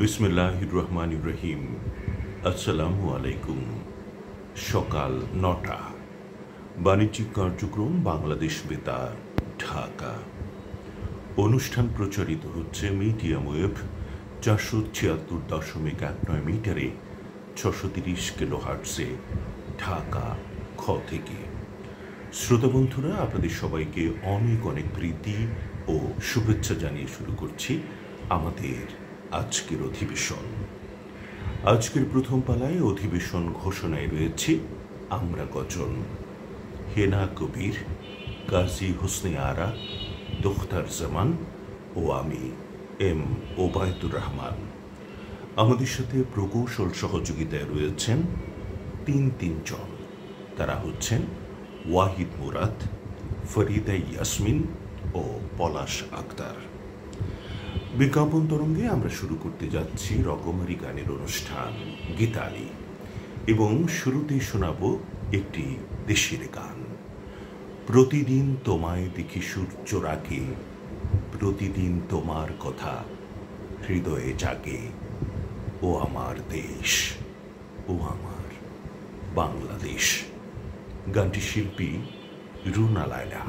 বিসমিল্লাহির রহমানির রহিম। আসসালামু আলাইকুম। সকাল ৯টা। বাণিজ্যিক কার্যক্রম বাংলাদেশ বেতার, ঢাকা। অনুষ্ঠান প্রচারিত হচ্ছে মিডিয়াম ওয়েভ 476.19 মিটারে 630 কিলোহার্টজে ঢাকা খ থেকে। শ্রোতা বন্ধুরা, আপনাদের সবাইকে অনেক অনেক প্রীতি ও শুভেচ্ছা জানিয়ে শুরু করছি আমাদের আজকের অধিবেশন। আজকের প্রথম পালায় অধিবেশন ঘোষণায় রয়েছে আমরা কজন, হেনা কবির, কাজী হোসনে আরা, দোখতার জামান ও আমি এম ওবায়দুর রহমান। আমাদের সাথে প্রকৌশল সহযোগিতায় রয়েছেন তিনজন। তারা হচ্ছেন ওয়াহিদ মুরাদ, ফরিদা ইয়াসমিন ও পলাশ আক্তার। বিজ্ঞাপন তরঙ্গে আমরা শুরু করতে যাচ্ছি রকমারি গানের অনুষ্ঠান গীতালি, এবং শুরুতেই শোনাব একটি দেশের গান। প্রতিদিন তোমায় দেখি সূর্য রাগে, প্রতিদিন তোমার কথা হৃদয়ে জাগে, ও আমার দেশ, ও আমার বাংলাদেশ। গানটি শিল্পী রুনা লায়লা।